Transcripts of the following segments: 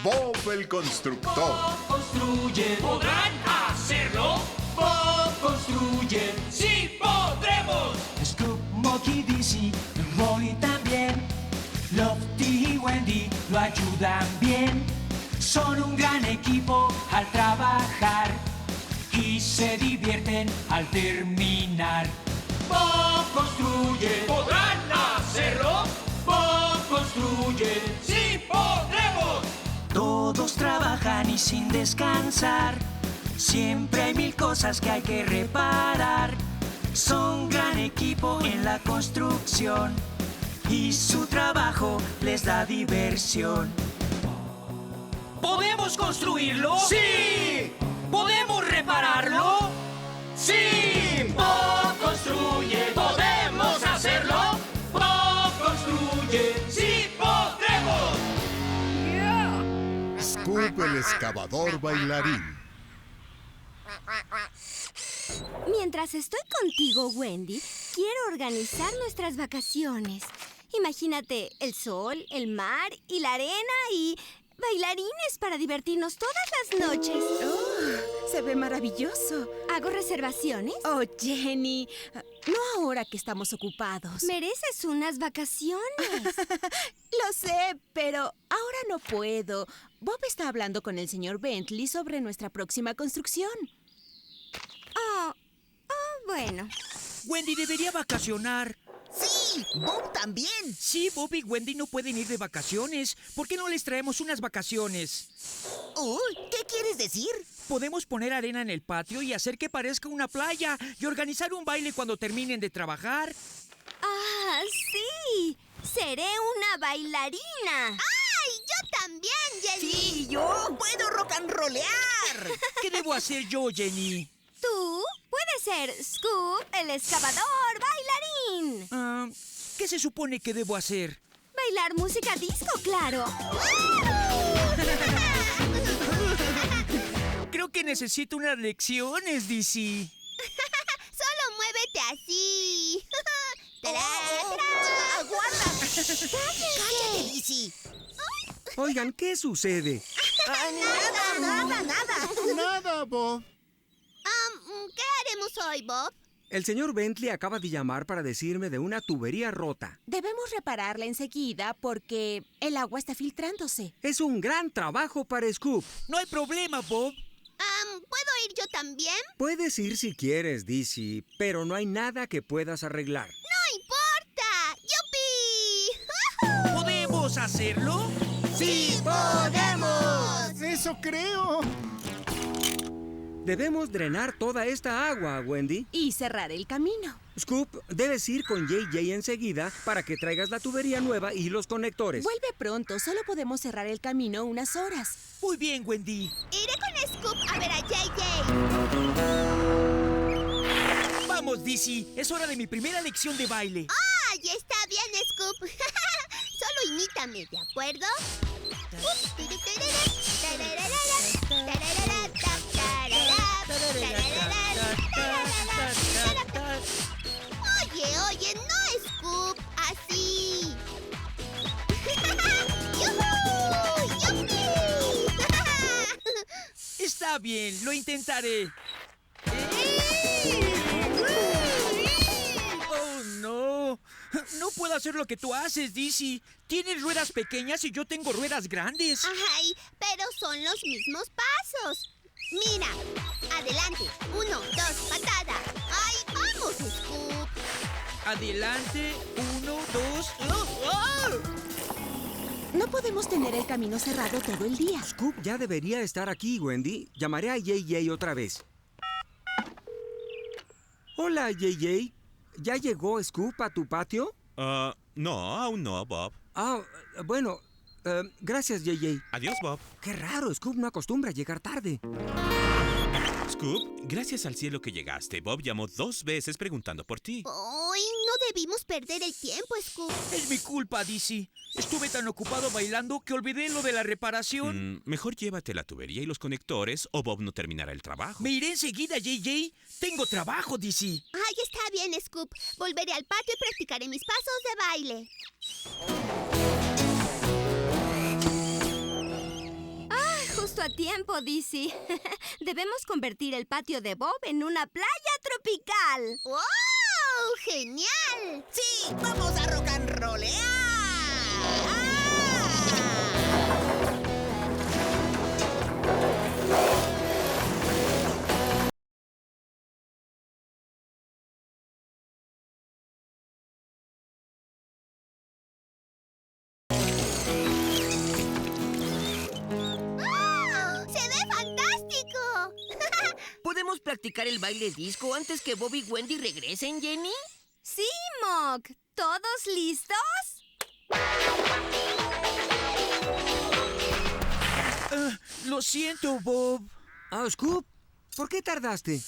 Bob el constructor. Bob construye. ¿Podrán hacerlo? Bob construye. ¡Sí podremos! Scoop, Monkey, Dizzy, Roy también. Lofty y Wendy lo ayudan bien. Son un gran equipo al trabajar y se divierten al terminar. Bob construye. ¿Podrán hacerlo? Bob construye. ¡Sí podremos! Todos trabajan y sin descansar. Siempre hay mil cosas que hay que reparar. Son gran equipo en la construcción y su trabajo les da diversión. ¿Podemos construirlo? ¡Sí! ¿Podemos repararlo? ¡Sí! Bob construye. ¿Podemos hacerlo? Bob construye. ¡Sí podremos! Scoop el excavador bailarín. Mientras estoy contigo, Wendy, quiero organizar nuestras vacaciones. Imagínate el sol, el mar y la arena y bailarines para divertirnos todas las noches. Oh, se ve maravilloso. ¿Hago reservaciones? Oh, Jenny, no ahora que estamos ocupados. Mereces unas vacaciones. Lo sé, pero ahora no puedo. Bob está hablando con el señor Bentley sobre nuestra próxima construcción. Bueno. Wendy debería vacacionar. ¡Sí! ¡Bob también! Sí, Bob y Wendy no pueden ir de vacaciones. ¿Por qué no les traemos unas vacaciones? Uy, ¿qué quieres decir? Podemos poner arena en el patio y hacer que parezca una playa y organizar un baile cuando terminen de trabajar. ¡Ah, sí! ¡Seré una bailarina! ¡Ay, yo también, Jenny! ¡Sí, yo puedo rock and rollear! ¿Qué debo hacer yo, Jenny? Tú puedes ser Scoop, el excavador bailarín. ¿Qué se supone que debo hacer? Bailar música disco, claro. Creo que necesito unas lecciones, Dizzy. Solo muévete así. ¡Aguarda! ¡Cállate, Dizzy! Oigan, ¿qué sucede? Nada, Bob. ¿Qué haremos hoy, Bob? El señor Bentley acaba de llamar para decirme de una tubería rota. Debemos repararla enseguida porque el agua está filtrándose. Es un gran trabajo para Scoop. No hay problema, Bob. ¿Puedo ir yo también? Puedes ir si quieres, Dizzy, pero no hay nada que puedas arreglar. ¡No importa! ¡Yupi! ¿Podemos hacerlo? ¡Sí podemos! Eso creo. Debemos drenar toda esta agua, Wendy. Y cerrar el camino. Scoop, debes ir con JJ enseguida para que traigas la tubería nueva y los conectores. Vuelve pronto, solo podemos cerrar el camino unas horas. Muy bien, Wendy. Iré con Scoop a ver a JJ. Vamos, Dizzy. Es hora de mi primera lección de baile. ¡Ay, está bien, Scoop! Solo imítame, ¿de acuerdo? Oye, no, Scoop, así. ¡Yujú! ¡Yupi! Está bien, lo intentaré. ¡Oh, no! No puedo hacer lo que tú haces, Dizzy. Tienes ruedas pequeñas y yo tengo ruedas grandes. Ay, pero son los mismos pasos. Mira, adelante. 1, 2, patada. ¡Ay, vamos, Scoop! Adelante, 1, 2... ¡Oh! No podemos tener el camino cerrado todo el día. Scoop ya debería estar aquí, Wendy. Llamaré a JJ otra vez. Hola, JJ. ¿Ya llegó Scoop a tu patio? No, aún no, Bob. Bueno, gracias, JJ. Adiós, Bob. Qué raro, Scoop no acostumbra llegar tarde. Scoop, gracias al cielo que llegaste. Bob llamó 2 veces preguntando por ti. ¡Ay, no debimos perder el tiempo, Scoop! Es mi culpa, Dizzy. Estuve tan ocupado bailando que olvidé lo de la reparación. Mejor llévate la tubería y los conectores o Bob no terminará el trabajo. Me iré enseguida, JJ. Tengo trabajo, Dizzy. ¡Ay, está bien, Scoop! Volveré al patio y practicaré mis pasos de baile. justo a tiempo, Dizzy. Debemos convertir el patio de Bob en una playa tropical. ¡Wow! ¡Genial! ¡Sí! ¡Vamos a rock and rollear! ¡Ah! ¡Ah! ¡Se ve fantástico! ¿Podemos practicar el baile disco antes que Bob y Wendy regresen, Jenny? Sí, Mock. ¿Todos listos? Lo siento, Bob. Scoop, ¿por qué tardaste?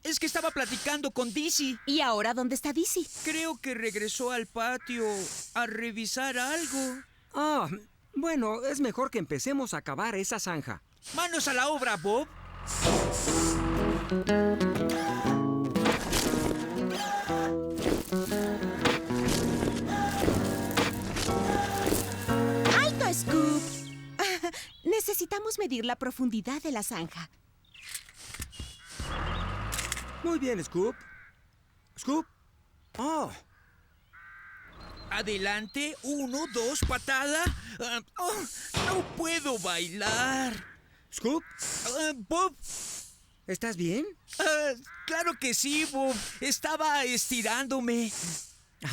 Es que estaba platicando con Dizzy. ¿Y ahora dónde está Dizzy? Creo que regresó al patio a revisar algo. Bueno, es mejor que empecemos a cavar esa zanja. ¡Manos a la obra, Bob! ¡Alto, Scoop! Necesitamos medir la profundidad de la zanja. Muy bien, Scoop. Scoop. Adelante, 1, 2, patada. No puedo bailar. Scoop, Bob. ¿estás bien? Claro que sí, Bob. Estaba estirándome.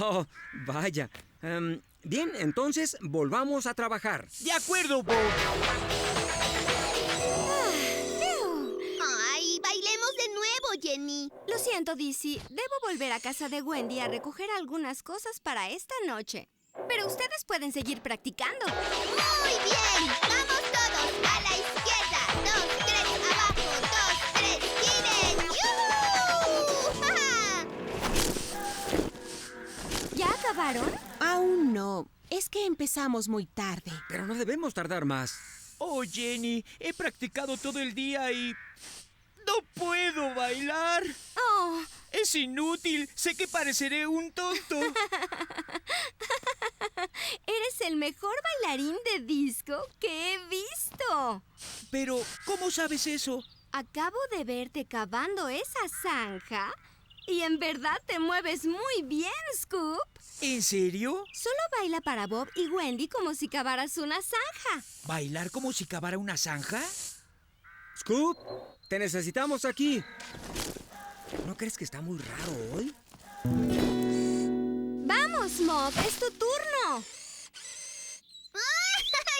Oh, vaya. Bien, entonces volvamos a trabajar. De acuerdo, Bob. ¡Ay! ¡Bailemos de nuevo, Jenny! Lo siento, Dizzy. Debo volver a casa de Wendy a recoger algunas cosas para esta noche. Pero ustedes pueden seguir practicando. ¡Muy bien! ¡Vamos todos! ¡A la izquierda! 2, 3, abajo. 2, 3, ¡giren! ¡Yujú! ¿Ya acabaron? Aún no. Es que empezamos muy tarde. Pero no debemos tardar más. Oh, Jenny, he practicado todo el día y... ¡no puedo bailar! Oh, Es inútil. Sé que pareceré un tonto. eres el mejor bailarín de disco que he visto. Pero, ¿cómo sabes eso? Acabo de verte cavando esa zanja y en verdad te mueves muy bien, Scoop. ¿En serio? Solo baila para Bob y Wendy como si cavaras una zanja. ¿Bailar como si cavara una zanja? Scoop, te necesitamos aquí. ¿No crees que está muy raro hoy? ¡Vamos, Mock! ¡Es tu turno!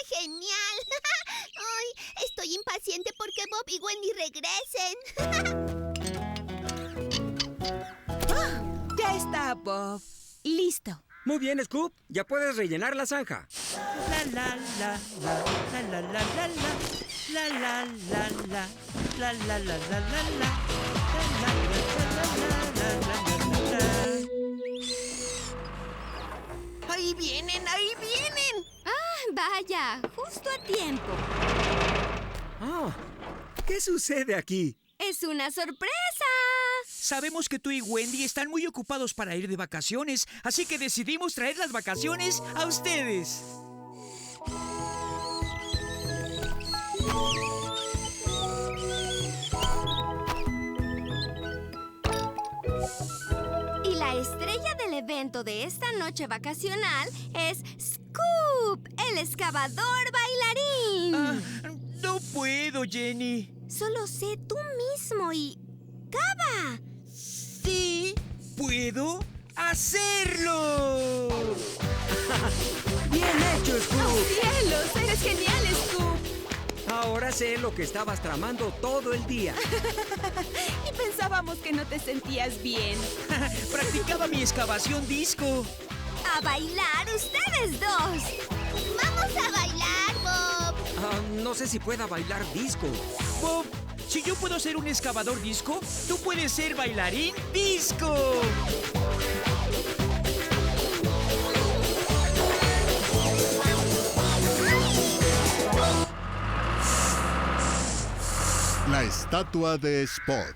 ¡Genial! ¡Ay! Estoy impaciente porque Bob y Wendy regresen. Ya está, Bob. Listo. Muy bien, Scoop. Ya puedes rellenar la zanja. La la la la la la la la la la la la la la la la la la. ¡Ahí vienen! ¡Ahí vienen! Vaya, justo a tiempo. ¿Qué sucede aquí? ¡Es una sorpresa! Sabemos que tú y Wendy están muy ocupados para ir de vacaciones, así que decidimos traer las vacaciones a ustedes. Y la estrella del evento de esta noche vacacional es Scoop, el excavador bailarín. No puedo, Jenny. Solo sé tú mismo y... ¡cava! Sí, puedo hacerlo. ¡Bien hecho, Scoop! ¡Cielos! ¡Eres genial, Scoop! Ahora sé lo que estabas tramando todo el día. Y pensábamos que no te sentías bien. Practicaba mi excavación disco. ¡A bailar ustedes dos! ¡Vamos a bailar, Bob! No sé si pueda bailar disco. Bob, si yo puedo ser un excavador disco, tú puedes ser bailarín disco. La estatua de Spot.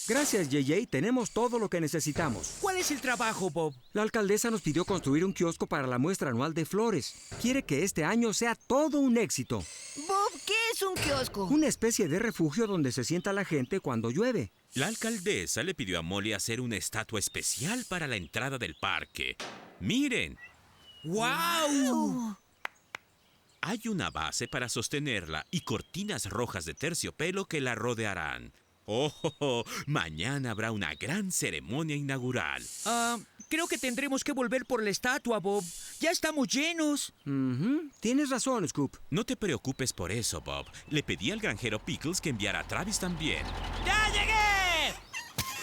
Gracias, JJ. Tenemos todo lo que necesitamos. ¿Cuál es el trabajo, Bob? La alcaldesa nos pidió construir un kiosco para la muestra anual de flores. Quiere que este año sea todo un éxito. Bob, ¿qué es un kiosco? Una especie de refugio donde se sienta la gente cuando llueve. La alcaldesa le pidió a Molly hacer una estatua especial para la entrada del parque. ¡Miren! ¡Guau! Hay una base para sostenerla y cortinas rojas de terciopelo que la rodearán. ¡Oh! Mañana habrá una gran ceremonia inaugural. Creo que tendremos que volver por la estatua, Bob. Ya estamos llenos. Tienes razón, Scoop. No te preocupes por eso, Bob. Le pedí al granjero Pickles que enviara a Travis también. ¡Ya llegué!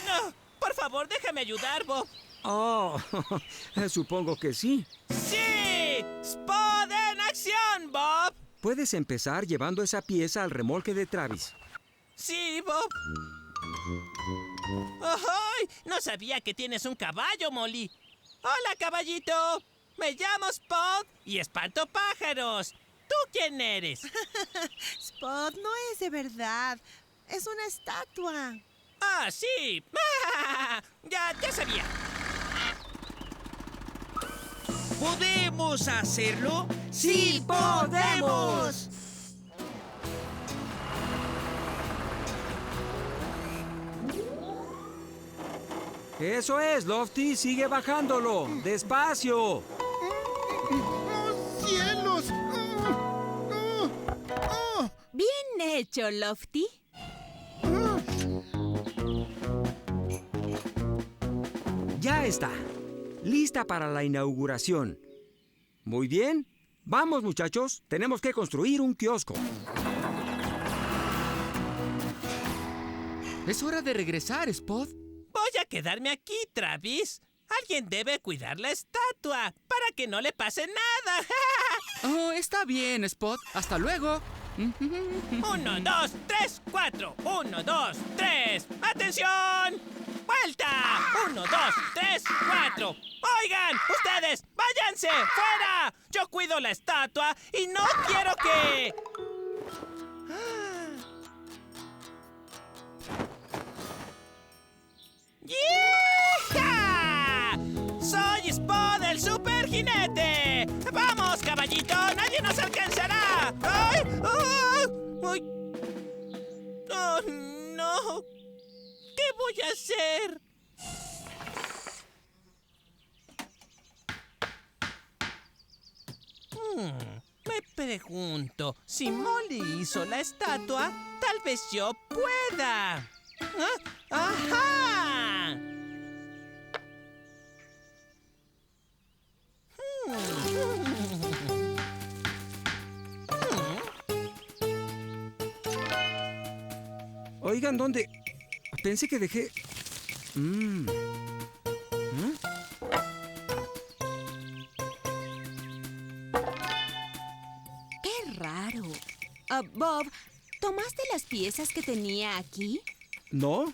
No, por favor, déjame ayudar, Bob. Oh, supongo que sí. ¡Sí! ¡Spot en acción, Bob! Puedes empezar llevando esa pieza al remolque de Travis. Sí, Bob. ¡Ay! No sabía que tienes un caballo, Molly. Hola, caballito. Me llamo Spot y espanto pájaros. ¿Tú quién eres? Spot no es de verdad. Es una estatua. ¡Ah, sí! Ya sabía. ¿Podemos hacerlo? ¡Sí podemos! Eso es, Lofty. Sigue bajándolo. Despacio. ¡Oh, cielos! Bien hecho, Lofty. Ya está. Lista para la inauguración. Muy bien. Vamos, muchachos. Tenemos que construir un kiosco. Es hora de regresar, Spot. Voy a quedarme aquí, Travis. Alguien debe cuidar la estatua para que no le pase nada. Oh, está bien, Spot. Hasta luego. 1, 2, 3, 4. 1, 2, 3. ¡Atención! ¡Vuelta! 1, 2, 3, 4. Oigan, ustedes, váyanse, fuera. Yo cuido la estatua y no quiero que... ¡Yeah! ¡Soy Spot, el super jinete! ¡Vamos, caballito! ¡Nadie nos alcanzará! ¡Ay! ¡Ay! ¡Ay! ¡Oh, no! ¿Qué voy a hacer? Me pregunto, si Molly hizo la estatua, tal vez yo pueda. ¡Ajá! Oigan, ¿dónde? Pensé que dejé... ¡Qué raro! Bob, ¿tomaste las piezas que tenía aquí? ¿No?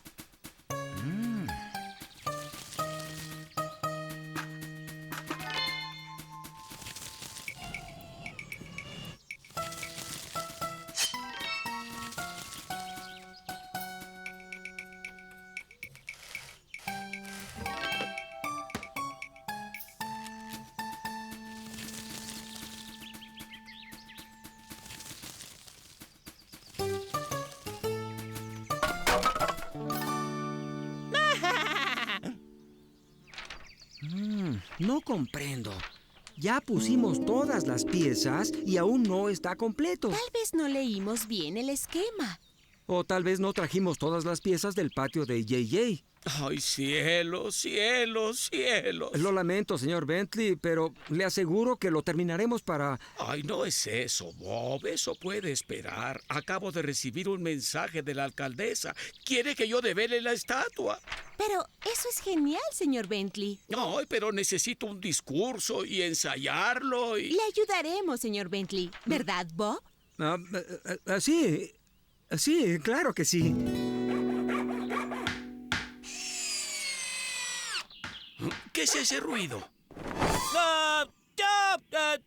No comprendo. Ya pusimos todas las piezas y aún no está completo. Tal vez no leímos bien el esquema. O tal vez no trajimos todas las piezas del patio de JJ. ¡Ay, cielos, cielos, cielos! Lo lamento, señor Bentley, pero le aseguro que lo terminaremos para... Ay, no es eso, Bob. Eso puede esperar. Acabo de recibir un mensaje de la alcaldesa. Quiere que yo devele la estatua. Pero eso es genial, señor Bentley. Ay, pero necesito un discurso y ensayarlo y... Le ayudaremos, señor Bentley. ¿Verdad, Bob? Sí, claro que sí. ¿Qué es ese ruido?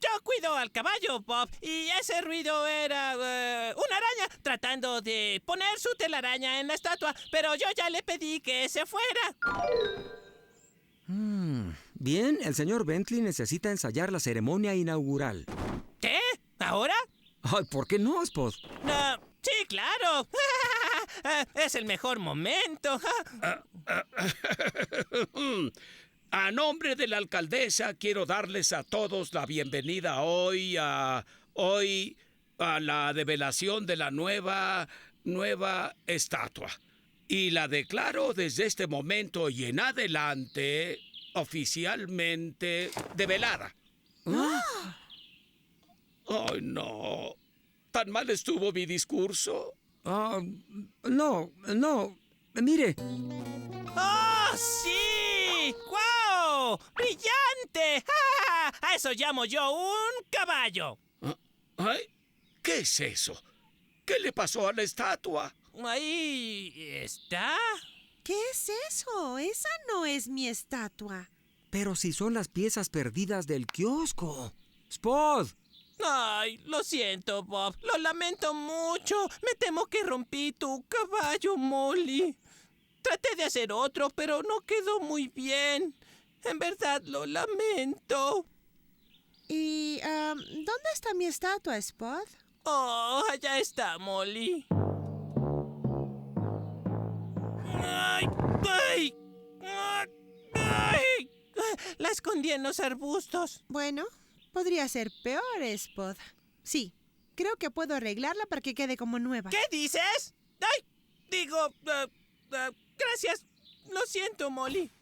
Yo cuido al caballo, Bob, y ese ruido era una araña tratando de poner su telaraña en la estatua, pero yo ya le pedí que se fuera. Bien, el señor Bentley necesita ensayar la ceremonia inaugural. ¿Qué? ¿Ahora? Ay, ¿por qué no, Spot? Sí, claro. Es el mejor momento. A nombre de la alcaldesa, quiero darles a todos la bienvenida hoy a la develación de la nueva estatua. Y la declaro desde este momento y en adelante oficialmente develada. ¡Ay, no! ¿Tan mal estuvo mi discurso? No. Mire. ¡Oh, sí! ¡Guau! ¡Brillante! A eso llamo yo un caballo. ¿Ay? ¿Qué es eso? ¿Qué le pasó a la estatua? Ahí está. ¿Qué es eso? Esa no es mi estatua. Pero si son las piezas perdidas del kiosco. Spot. Ay, lo siento, Bob. Lo lamento mucho. Me temo que rompí tu caballo, Molly. Traté de hacer otro, pero no quedó muy bien. En verdad, lo lamento. ¿Y dónde está mi estatua, Spot? Oh, allá está, Molly. ¡Ay! ¡Ay! ¡Ay! La escondí en los arbustos. Bueno, podría ser peor, Spot. Sí, creo que puedo arreglarla para que quede como nueva. ¿Qué dices? ¡Ay! Digo, gracias. Lo siento, Molly.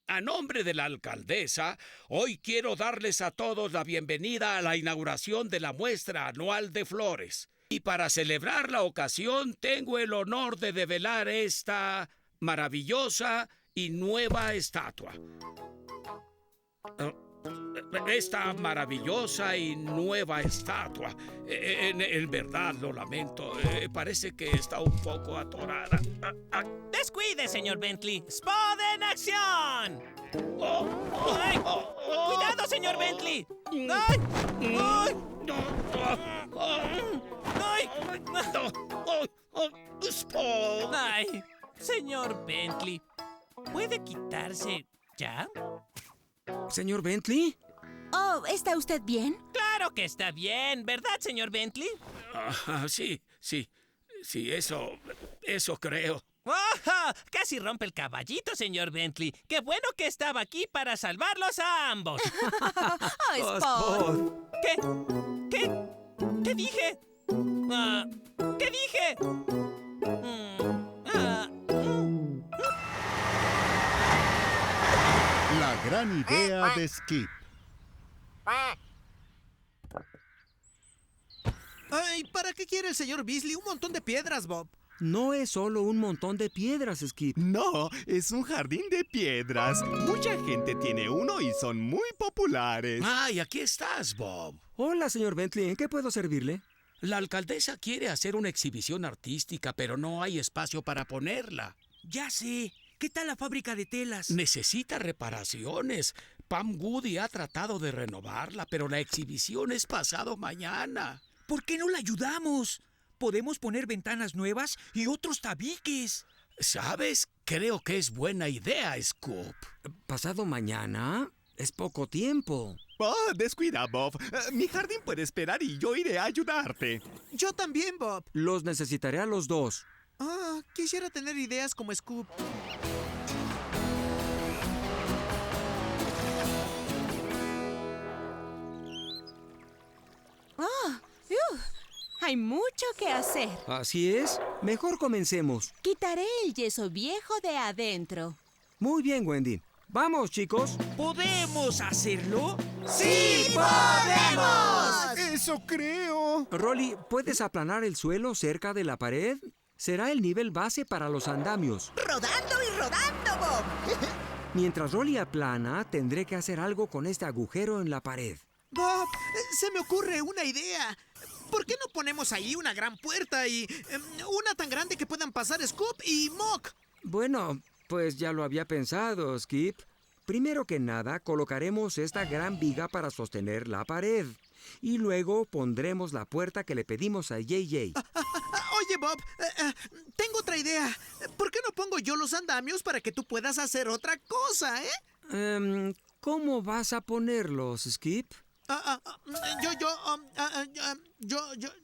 A nombre de la alcaldesa, hoy quiero darles a todos la bienvenida a la inauguración de la muestra anual de flores. Y para celebrar la ocasión, tengo el honor de develar esta maravillosa y nueva estatua. Esta maravillosa y nueva estatua. En verdad lo lamento. Parece que está un poco atorada. ¡Descuide, señor Bentley! ¡Spot en acción! ¡Ay! ¡Cuidado, señor Bentley! ¡Ay! ¡Ay! ¡Spot! ¡Ay! Señor Bentley, ¿puede quitarse ya? ¿Señor Bentley? Oh, ¿está usted bien? ¡Claro que está bien! ¿Verdad, señor Bentley? Sí, eso creo. ¡Oh! Casi rompe el caballito, señor Bentley. ¡Qué bueno que estaba aquí para salvarlos a ambos! Spot. ¿Qué dije? ¿Qué dije? La gran idea de Skip. Ay, ¿para qué quiere el señor Beasley un montón de piedras, Bob? No es solo un montón de piedras, Skip. No, es un jardín de piedras. Mucha gente tiene uno y son muy populares. ¡Ay, aquí estás, Bob! Hola, señor Bentley. ¿En qué puedo servirle? La alcaldesa quiere hacer una exhibición artística, pero no hay espacio para ponerla. Ya sé. ¿Qué tal la fábrica de telas? Necesita reparaciones. Pam Goody ha tratado de renovarla, pero la exhibición es pasado mañana. ¿Por qué no la ayudamos? Podemos poner ventanas nuevas y otros tabiques. ¿Sabes? Creo que es buena idea, Scoop. ¿Pasado mañana? Es poco tiempo. Oh, descuida, Bob. Mi jardín puede esperar y yo iré a ayudarte. Yo también, Bob. Los necesitaré a los dos. Quisiera tener ideas como Scoop. Hay mucho que hacer. Así es. Mejor comencemos. Quitaré el yeso viejo de adentro. Muy bien, Wendy. Vamos, chicos. ¿Podemos hacerlo? ¡Sí podemos! ¡Eso creo! Rolly, ¿puedes aplanar el suelo cerca de la pared? Será el nivel base para los andamios. ¡Rodando y rodando, Bob! Mientras Rolly aplana, tendré que hacer algo con este agujero en la pared. Bob, se me ocurre una idea. ¿Por qué no ponemos ahí una gran puerta y una tan grande que puedan pasar Scoop y Mock? Bueno, pues ya lo había pensado, Skip. Primero que nada, colocaremos esta gran viga para sostener la pared. Y luego pondremos la puerta que le pedimos a JJ. Oye, Bob, tengo otra idea. ¿Por qué no pongo yo los andamios para que tú puedas hacer otra cosa, ¿Cómo vas a ponerlos, Skip?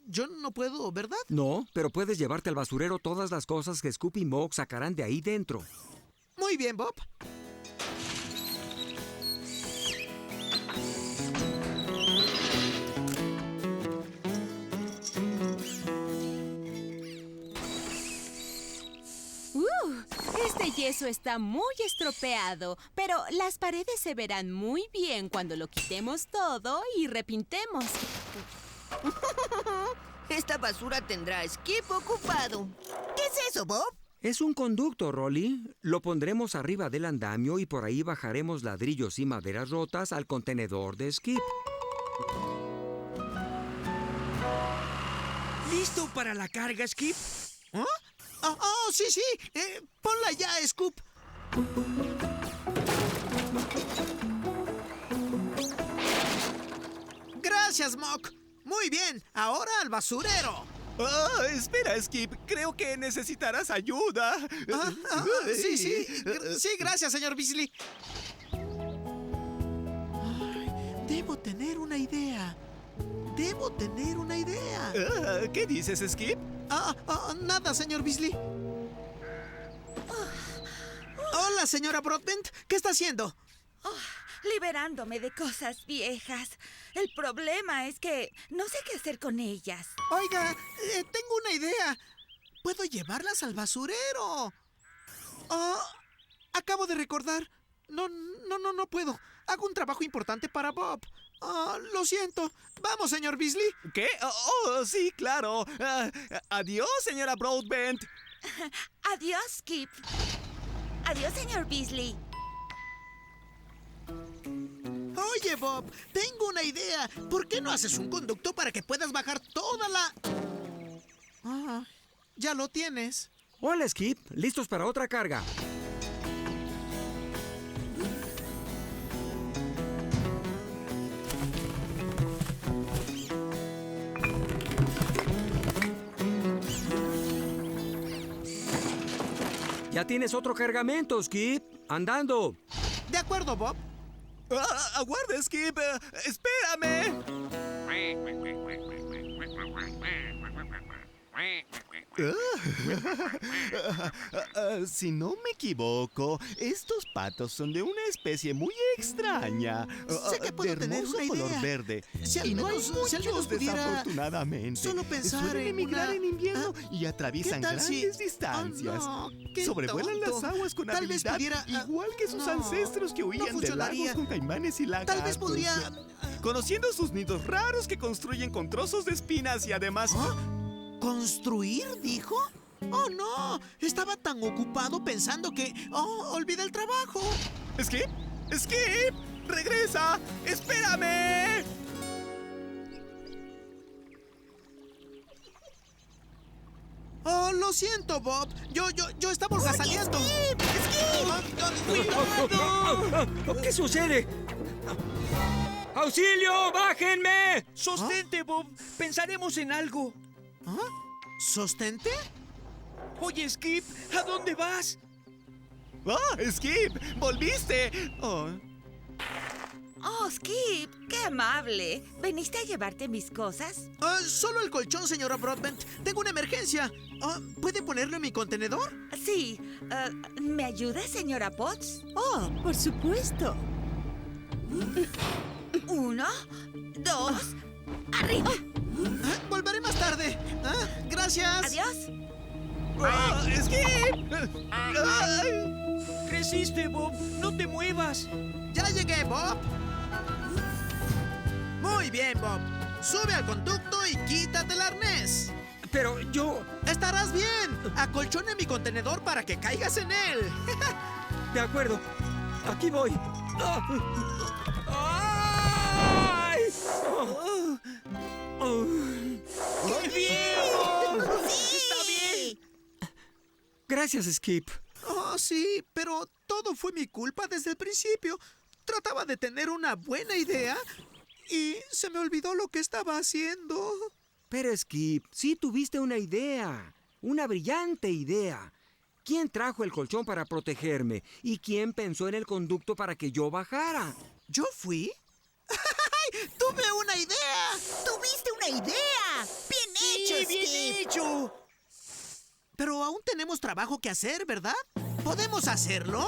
Yo no puedo, ¿verdad? No, pero puedes llevarte al basurero todas las cosas que Scoop y Mock sacarán de ahí dentro. Muy bien, Bob. Este yeso está muy estropeado, pero las paredes se verán muy bien cuando lo quitemos todo y repintemos. Esta basura tendrá a Skip ocupado. ¿Qué es eso, Bob? Es un conducto, Rolly. Lo pondremos arriba del andamio y por ahí bajaremos ladrillos y maderas rotas al contenedor de Skip. ¿Listo para la carga, Skip? ¿Ah? Sí. Ponla ya, Scoop. Gracias, Mock. Muy bien, ahora al basurero. Espera, Skip. Creo que necesitarás ayuda. Sí, gracias, señor Beasley. Debo tener una idea. ¿Qué dices, Skip? Nada, señor Beasley. Hola, señora Broadbent. ¿Qué está haciendo? Liberándome de cosas viejas. El problema es que no sé qué hacer con ellas. Oiga, tengo una idea. Puedo llevarlas al basurero. Acabo de recordar. No puedo. Hago un trabajo importante para Bob. Lo siento. Vamos, señor Beasley. ¿Qué? Sí, claro. Adiós, señora Broadbent. Adiós, Skip. Adiós, señor Beasley. Oye, Bob, tengo una idea. ¿Por qué no haces un conducto para que puedas bajar toda la... ya lo tienes. Hola, Skip. ¿Listos para otra carga? Ya tienes otro cargamento, Skip. Andando. De acuerdo, Bob. Aguarda, Skip. Espérame. Si no me equivoco, estos patos son de una especie muy extraña. Sé que puedo de tener una color idea. verde. Si al y no hay menos muchos, pudiera desafortunadamente. solo pensar Suelen en emigrar una- en invierno y atraviesan ¿qué tal grandes si- distancias. qué Sobrevuelan tonto. las aguas con Tal vez habilidad, pudiera, igual que sus ancestros que huían de funcionaría. lagos con caimanes y lagartos. Tal vez podría... Conociendo sus nidos raros que construyen con trozos de espinas y además... ¿Construir, dijo? ¡Oh, no! Estaba tan ocupado pensando que... olvidé el trabajo. ¡Skip! ¡Skip! ¡Regresa! ¡Espérame! Lo siento, Bob. Yo estaba holgazaneando. ¡Cuidado! ¿Qué sucede? ¡Auxilio! ¡Bájenme! Sostente, Bob. Pensaremos en algo. ¿Sostente? Oye, Skip, ¿a dónde vas? ¡Skip! ¡Volviste! Oh, Skip, qué amable. ¿Veniste a llevarte mis cosas? Solo el colchón, señora Broadbent. Tengo una emergencia. ¿Puede ponerlo en mi contenedor? Sí. ¿Me ayuda, señora Potts? Por supuesto. 1, 2, ¡Arriba! Volveré más tarde. Gracias. ¡Adiós! ¡Skip! Resiste, Bob. No te muevas. ¡Ya llegué, Bob! Muy bien, Bob. Sube al conducto y quítate el arnés. Pero yo... Estarás bien. Acolchone mi contenedor para que caigas en él. De acuerdo. Aquí voy. ¡Ay! ¡Qué bien! ¡Sí! ¡Está bien! Gracias, Skip. Oh, sí, pero todo fue mi culpa desde el principio. Trataba de tener una buena idea y se me olvidó lo que estaba haciendo. Pero, Skip, sí tuviste una idea. Una brillante idea. ¿Quién trajo el colchón para protegerme? ¿Y quién pensó en el conducto para que yo bajara? ¿Yo fui? ¡Tuve una idea! ¡Tuviste una idea! ¡Bien hecho, ¡Sí, bien Skip! hecho! Pero aún tenemos trabajo que hacer, ¿verdad? ¿Podemos hacerlo?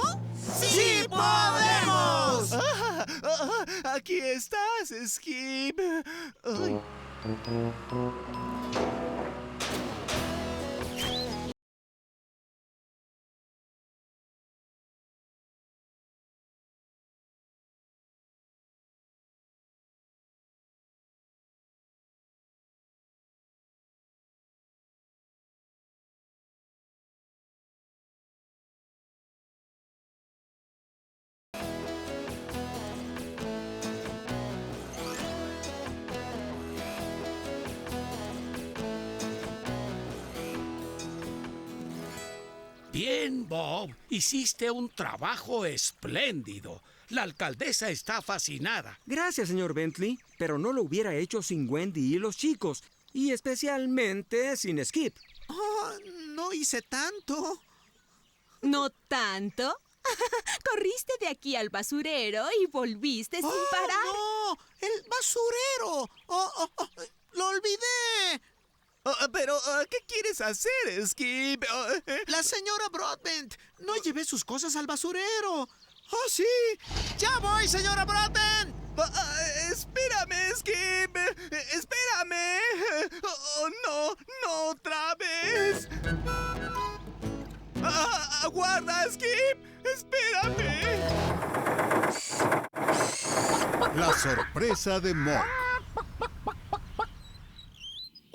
¡Sí podemos! Aquí estás, Skip. Ay. Bien, Bob. Hiciste un trabajo espléndido. La alcaldesa está fascinada. Gracias, señor Bentley. Pero no lo hubiera hecho sin Wendy y los chicos. Y especialmente sin Skip. Oh, no hice tanto. ¿No tanto? Corriste de aquí al basurero y volviste sin parar. ¡No! ¡El basurero! ¡Lo olvidé! Pero, ¿qué quieres hacer, Skip? La señora Broadbent. No llevé sus cosas al basurero. ¡Oh, sí! ¡Ya voy, señora Broadbent! Espérame, Skip. Espérame. Oh, no, no otra vez. Aguarda, Skip. Espérame. La sorpresa de Mog.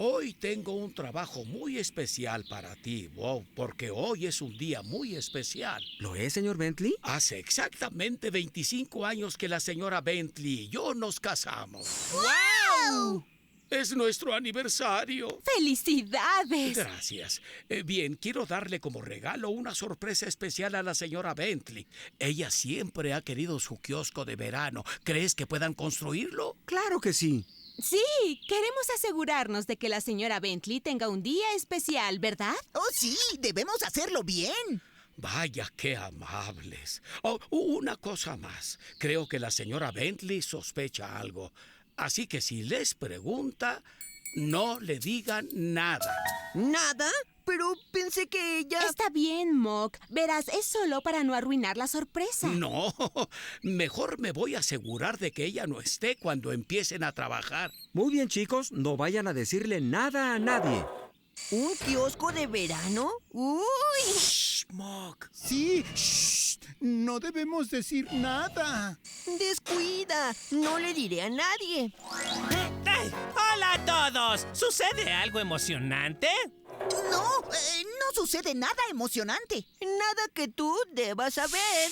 Hoy tengo un trabajo muy especial para ti, Bob, porque hoy es un día muy especial. ¿Lo es, señor Bentley? Hace exactamente 25 años que la señora Bentley y yo nos casamos. ¡Wow! Es nuestro aniversario. ¡Felicidades! Gracias. Bien, quiero darle como regalo una sorpresa especial a la señora Bentley. Ella siempre ha querido su kiosco de verano. ¿Crees que puedan construirlo? Claro que sí. Sí, queremos asegurarnos de que la señora Bentley tenga un día especial, ¿verdad? ¡Oh, sí! ¡Debemos hacerlo bien! Vaya, qué amables. Oh, una cosa más. Creo que la señora Bentley sospecha algo. Así que si les pregunta, no le digan nada. ¿Nada? Pero pensé que ella... Está bien, Mog. Verás, es solo para no arruinar la sorpresa. No, mejor me voy a asegurar de que ella no esté cuando empiecen a trabajar. Muy bien, chicos. No vayan a decirle nada a nadie. ¿Un kiosco de verano? ¡Uy! ¡Shh, Mog! Sí, shh, no debemos decir nada. ¡Descuida! No le diré a nadie. ¡Ay! ¡Hola a todos! ¿Sucede algo emocionante? No, no sucede nada emocionante. Nada que tú debas saber.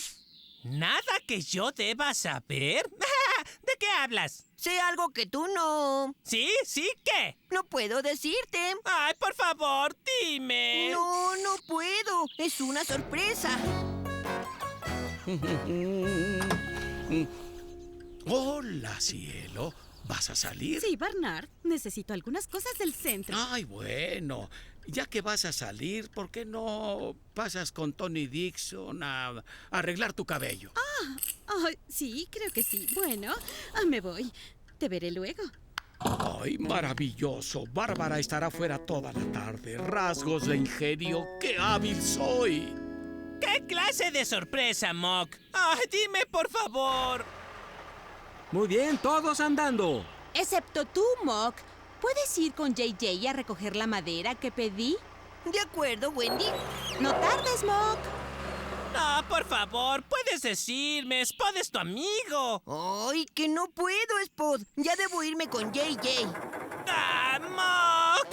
¿Nada que yo deba saber? ¿De qué hablas? Sé algo que tú no. ¿Sí? ¿Sí? ¿Qué? No puedo decirte. Ay, por favor, dime. No, no puedo. Es una sorpresa. Hola, cielo. ¿Vas a salir? Sí, Bernard. Necesito algunas cosas del centro. Ay, bueno. Ya que vas a salir, ¿por qué no pasas con Tony Dixon a arreglar tu cabello? Sí, creo que sí. Bueno, me voy. Te veré luego. ¡Ay, maravilloso! Bárbara estará fuera toda la tarde. Rasgos de ingenio. ¡Qué hábil soy! ¿Qué clase de sorpresa, Mog? ¡Ay, dime, por favor! Muy bien, todos andando. Excepto tú, Mock. ¿Puedes ir con JJ a recoger la madera que pedí? De acuerdo, Wendy. No tardes, Mock. No, por favor, puedes decirme. Spot es tu amigo. ¡Ay, que no puedo, Spot! Ya debo irme con JJ. ¡Ah, Mock!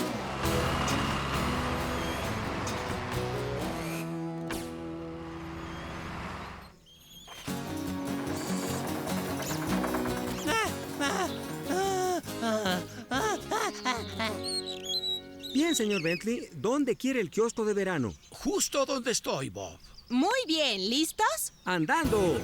Bien, señor Bentley, ¿dónde quiere el kiosco de verano? Justo donde estoy, Bob. Muy bien, ¿listos? ¡Andando!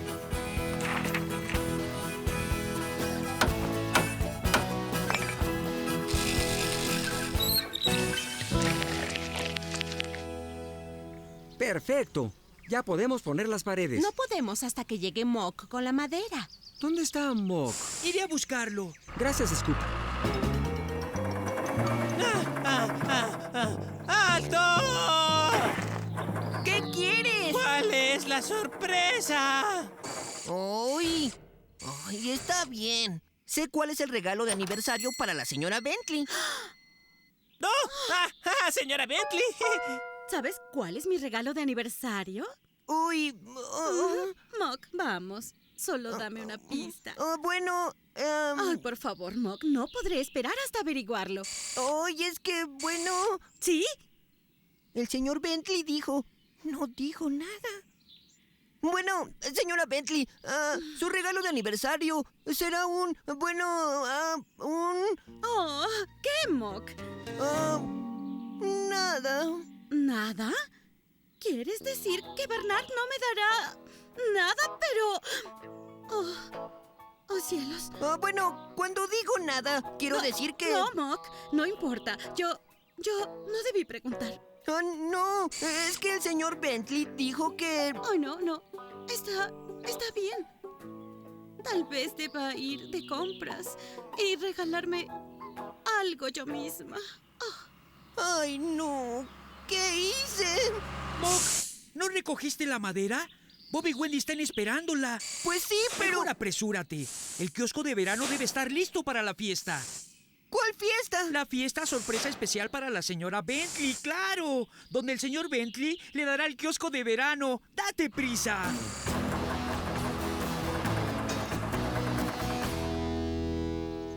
Perfecto. Ya podemos poner las paredes. No podemos hasta que llegue Mock con la madera. ¿Dónde está Mock? Iré a buscarlo. Gracias, Scoop. ¡Alto! ¿Qué quieres? ¿Cuál es la sorpresa? ¡Ay! ¡Ay, está bien! Sé cuál es el regalo de aniversario para la señora Bentley. ¡No! ¡Señora Bentley! ¿Sabes cuál es mi regalo de aniversario? Uy... Mock, vamos. Solo dame una pista. Bueno... Ay, por favor, Mock. No podré esperar hasta averiguarlo. Oye, es que, bueno... ¿Sí? El señor Bentley dijo... No dijo nada. Bueno, señora Bentley, su regalo de aniversario será un... Bueno, Oh, ¿qué, Mock? Nada. ¿Nada? ¿Quieres decir que Bernard no me dará nada, pero... Oh, cielos. Bueno, cuando digo nada, quiero decir que... No, Mock, no importa. Yo no debí preguntar. No, es que el señor Bentley dijo que... Oh, no. Está bien. Tal vez deba ir de compras y regalarme algo yo misma. Ay, no. ¿Qué hice? Mock, ¿no recogiste la madera? Bob y Wendy están esperándola. Pues sí, pero... Mejor apresúrate. El kiosco de verano debe estar listo para la fiesta. ¿Cuál fiesta? La fiesta sorpresa especial para la señora Bentley, claro. Donde el señor Bentley le dará el kiosco de verano. ¡Date prisa!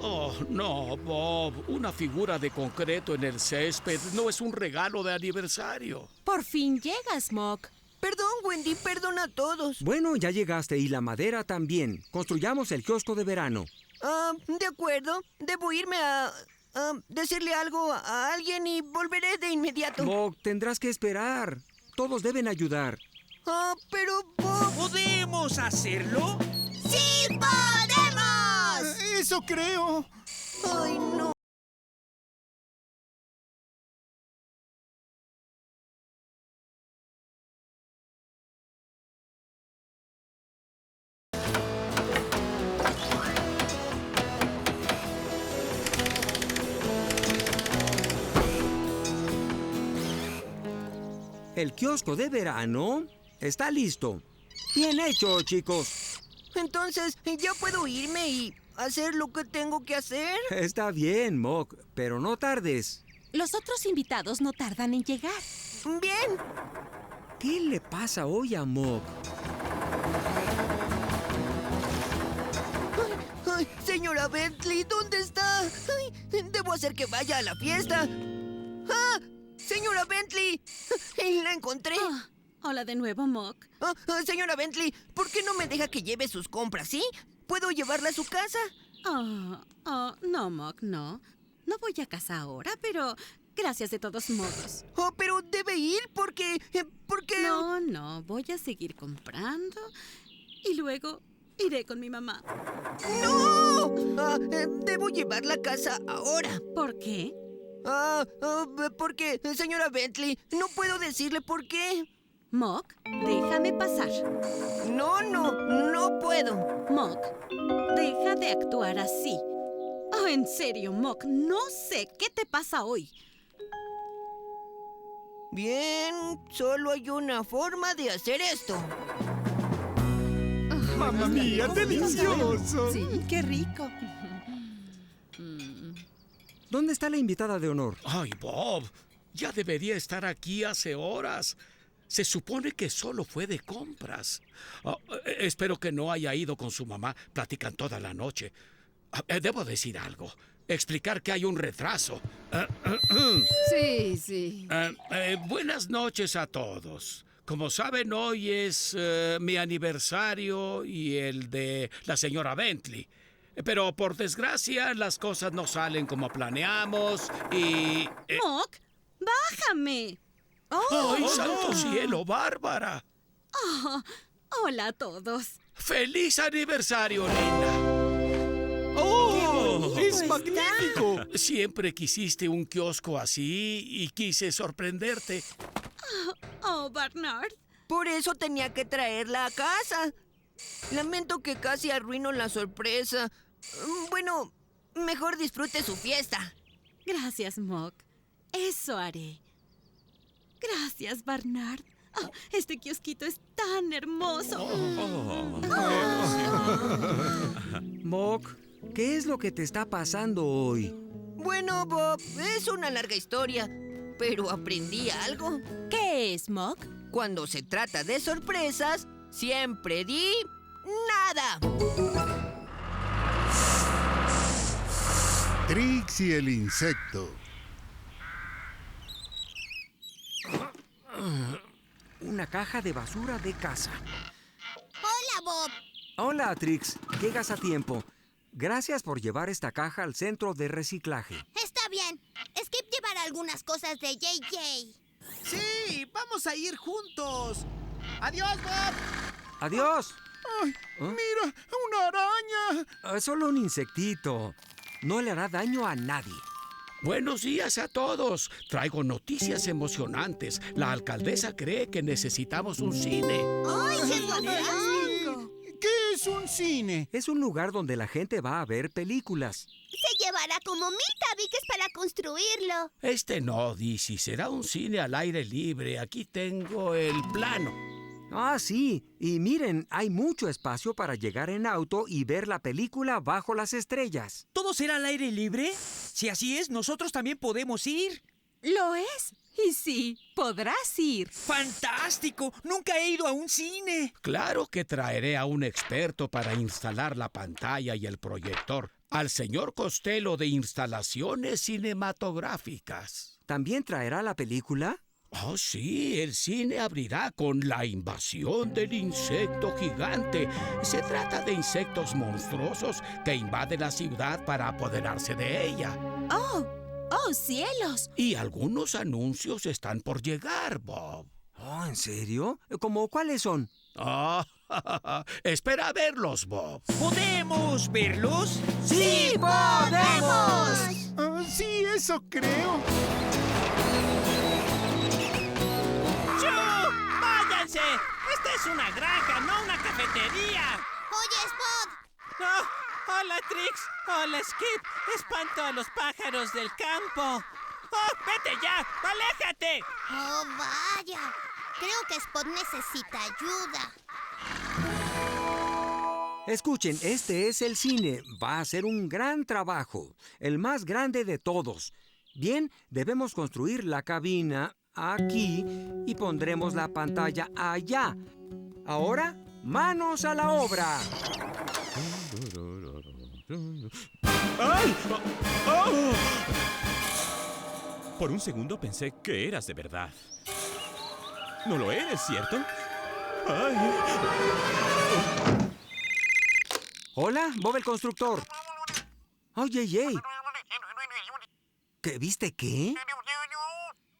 Oh, no, Bob. Una figura de concreto en el césped no es un regalo de aniversario. Por fin llegas, Mock. Perdón, Wendy, perdona a todos. Bueno, ya llegaste y la madera también. Construyamos el kiosco de verano. De acuerdo. Debo irme a decirle algo a alguien y volveré de inmediato. Mock, tendrás que esperar. Todos deben ayudar. Pero Bob... ¿Podemos hacerlo? ¡Sí podemos! Eso creo. Ay, no. El kiosco de verano está listo. Bien hecho, chicos. Entonces, ¿ya puedo irme y hacer lo que tengo que hacer? Está bien, Mock, pero no tardes. Los otros invitados no tardan en llegar. Bien. ¿Qué le pasa hoy a Mock? Ay, señora Bentley, ¿dónde está? Ay, debo hacer que vaya a la fiesta. ¡Ah! ¡Señora Bentley! ¡La encontré! Hola de nuevo, Mock. Señora Bentley, ¿por qué no me deja que lleve sus compras, sí? ¿Puedo llevarla a su casa? No, Mock, no. No voy a casa ahora, pero gracias de todos modos. Pero debe ir porque... No, voy a seguir comprando y luego iré con mi mamá. ¡No! Debo llevarla a casa ahora. ¿Por qué? Porque, señora Bentley, no puedo decirle por qué. Mock, déjame pasar. No puedo. Mock, deja de actuar así. En serio, Mock, no sé qué te pasa hoy. Bien, solo hay una forma de hacer esto. ¡Mamma mía, delicioso! Sí, qué rico. ¿Dónde está la invitada de honor? Ay, Bob, ya debería estar aquí hace horas. Se supone que solo fue de compras. Espero que no haya ido con su mamá. Platican toda la noche. Debo decir algo. Explicar que hay un retraso. Sí, sí. Buenas noches a todos. Como saben, hoy es mi aniversario y el de la señora Bentley. Pero por desgracia las cosas no salen como planeamos y... Mock, bájame. ¡Ay, santo cielo, Bárbara! Oh, hola a todos. ¡Feliz aniversario, linda! ¡Oh! ¡Es magnífico! Siempre quisiste un kiosco así y quise sorprenderte. Oh, Bernard. Por eso tenía que traerla a casa. Lamento que casi arruino la sorpresa. Bueno, mejor disfrute su fiesta. Gracias, Mock. Eso haré. Gracias, Bernard. Oh, este kiosquito es tan hermoso. Mock, ¿qué es lo que te está pasando hoy? Bueno, Bob, es una larga historia, pero aprendí algo. ¿Qué es, Mock? Cuando se trata de sorpresas, siempre di nada. Trix y el insecto. Una caja de basura de casa. Hola, Bob. Hola, Trix. Llegas a tiempo. Gracias por llevar esta caja al centro de reciclaje. Está bien. Skip llevará algunas cosas de JJ. Sí, vamos a ir juntos. ¡Adiós, Bob! ¡Adiós! ¡Ay, mira! ¡Una araña! Solo un insectito. No le hará daño a nadie. Buenos días a todos. Traigo noticias emocionantes. La alcaldesa cree que necesitamos un cine. ¡Ay, qué fantástico! ¿Qué es un cine? Es un lugar donde la gente va a ver películas. Se llevará como 1000 tabiques para construirlo. No, Dizzy. Será un cine al aire libre. Aquí tengo el plano. Ah, sí. Y miren, hay mucho espacio para llegar en auto y ver la película bajo las estrellas. ¿Todo será al aire libre? Si así es, nosotros también podemos ir. ¿Lo es? Y sí, podrás ir. ¡Fantástico! ¡Nunca he ido a un cine! Claro que traeré a un experto para instalar la pantalla y el proyector. Al señor Costello de Instalaciones Cinematográficas. ¿También traerá la película? Oh, sí, el cine abrirá con La invasión del insecto gigante. Se trata de insectos monstruosos que invaden la ciudad para apoderarse de ella. ¡Oh, cielos! Y algunos anuncios están por llegar, Bob. Oh, ¿en serio? ¿Cómo cuáles son? Espera a verlos, Bob. ¿Podemos verlos? ¡Sí, podemos! Sí, eso creo. ¡Váyanse! Esta es una granja, no una cafetería. Oye, Spot. Oh, hola, Trix. Hola, Skip. Espanto a los pájaros del campo. ¡Oh, vete ya! ¡Aléjate! Oh, vaya. Creo que Spot necesita ayuda. Escuchen, este es el cine. Va a ser un gran trabajo. El más grande de todos. Bien, debemos construir la cabina aquí y pondremos la pantalla allá. Ahora, manos a la obra. ¡Ay! ¡Oh! Por un segundo pensé que eras de verdad. No lo eres, ¿cierto? ¡Ay! Hola, Bob el constructor. Oye, JJ. ¿Qué viste qué?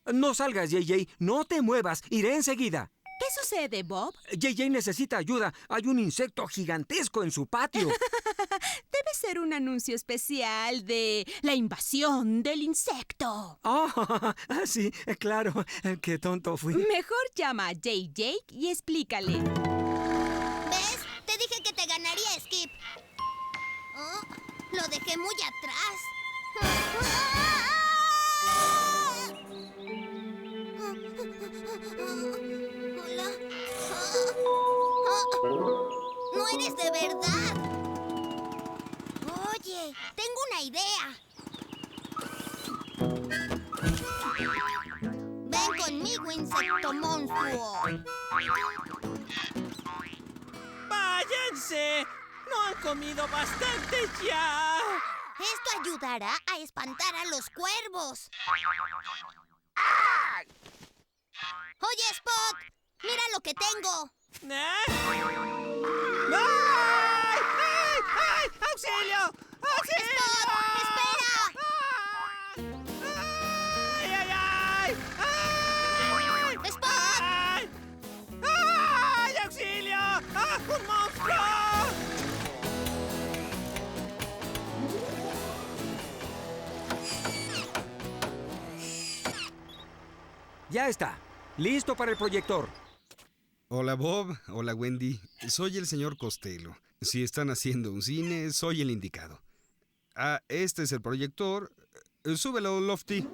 No salgas, JJ. No te muevas. Iré enseguida. ¿Qué sucede, Bob? JJ necesita ayuda. Hay un insecto gigantesco en su patio. Debe ser un anuncio especial de la invasión del insecto. Sí, claro. Qué tonto fui. Mejor llama a JJ y explícale. ¿Ves? Te dije que te ganaría, Skip. Oh, lo dejé muy atrás. Hola. No eres de verdad. Oye, tengo una idea. Ven conmigo, insecto monstruo. ¡Váyanse! ¡No han comido bastante ya! Esto ayudará a espantar a los cuervos. Oye, Spot, mira lo que tengo. ¡Ay! ¡Auxilio! ¡Auxilio! Spot, espera. ¡Ay, ay, ay! ¡Ay! Spot. ¡Ay! ¡Ay! ¡Auxilio! ¡Ah! ¡Un monstruo! Ya está. Listo para el proyector. Hola Bob, hola Wendy. Soy el señor Costello. Si están haciendo un cine, soy el indicado. Ah, este es el proyector. Súbelo, Lofty.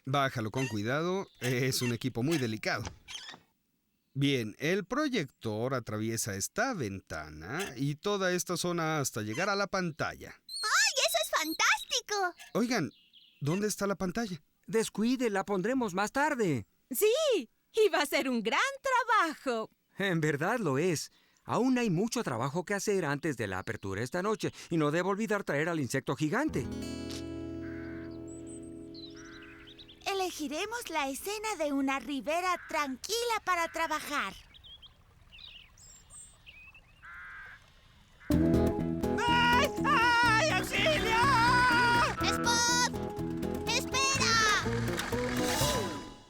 Bájalo con cuidado. Es un equipo muy delicado. Bien, el proyector atraviesa esta ventana y toda esta zona hasta llegar a la pantalla. ¡Ay, eso es fantástico! Oigan, ¿dónde está la pantalla? Descuide, la pondremos más tarde. Sí, y va a ser un gran trabajo. En verdad lo es. Aún hay mucho trabajo que hacer antes de la apertura esta noche y no debo olvidar traer al insecto gigante. Elegiremos la escena de una ribera tranquila para trabajar. ¡Ay! ¡Ay! ¡Auxilio! ¡Spot! ¡Espera!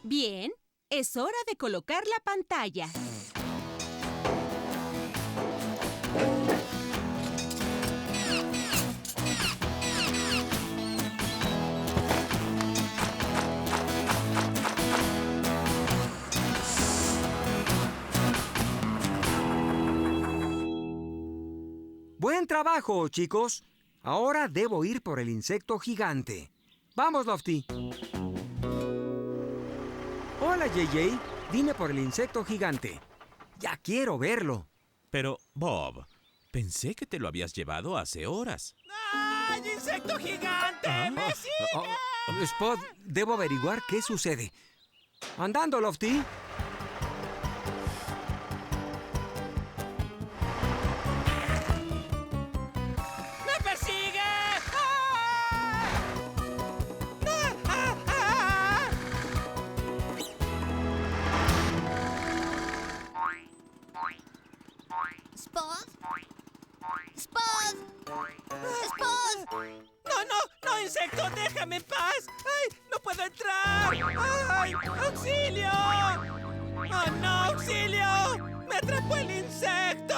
Bien, es hora de colocar la pantalla. ¡Buen trabajo, chicos! Ahora debo ir por el insecto gigante. ¡Vamos, Lofty! Hola, JJ. Vine por el insecto gigante. Ya quiero verlo. Pero, Bob, pensé que te lo habías llevado hace horas. ¡Ay, insecto gigante! ¡Me sigue! Spot, debo averiguar qué sucede. ¡Andando, Lofty! ¡Me persigue! ¡Ah! ¡Ah, ah, ah! ¿Spot? ¡Spot! ¡Spot! ¡No, insecto! ¡Déjame en paz! ¡Ay, no puedo entrar! ¡Ay, auxilio! ¡Oh, no, auxilio! ¡Me atrapó el insecto!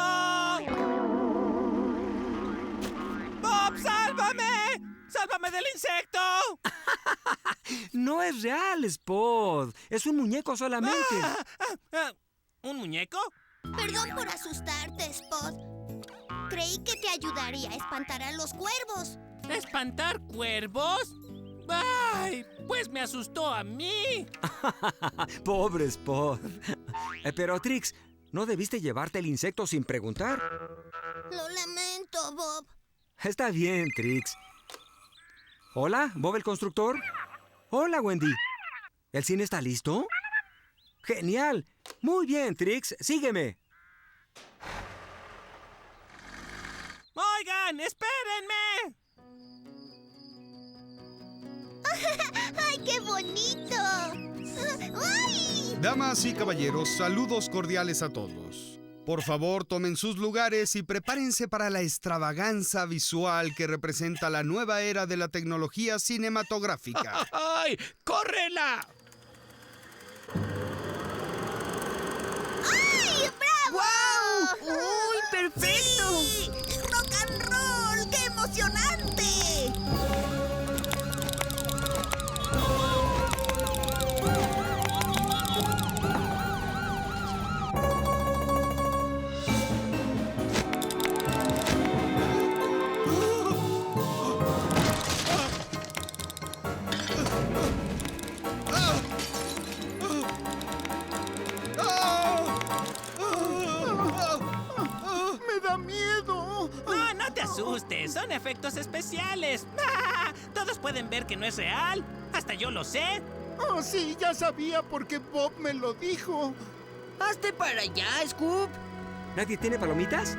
¡Bob, sálvame! ¡Sálvame del insecto! No es real, Spot. Es un muñeco solamente. ¿Un muñeco? Perdón por asustarte, Spot. Creí que te ayudaría a espantar a los cuervos. ¿Espantar cuervos? ¡Ay! Pues me asustó a mí. Pobre Spot. Pero, Trix, ¿no debiste llevarte el insecto sin preguntar? Lo lamento, Bob. Está bien, Trix. Hola, Bob el constructor. Hola, Wendy. ¿El cine está listo? ¡Genial! Muy bien, Trix. Sígueme. ¡Oigan! ¡Espérenme! ¡Ay, qué bonito! ¡Ay! Damas y caballeros, saludos cordiales a todos. Por favor, tomen sus lugares y prepárense para la extravaganza visual que representa la nueva era de la tecnología cinematográfica. ¡Ay! ¡Córrela! ¡Ay, bravo! ¡Wow! ¡Uy, perfecto! ¡Sí! ¡Rock and roll! ¡Qué emocionante! ¡Me da miedo! No te asustes. Son efectos especiales. Todos Todos pueden ver que no es real. Hasta yo lo sé. Oh, sí, ya sabía porque Bob me lo dijo. ¡Hazte para allá, Scoop! ¿Nadie tiene palomitas?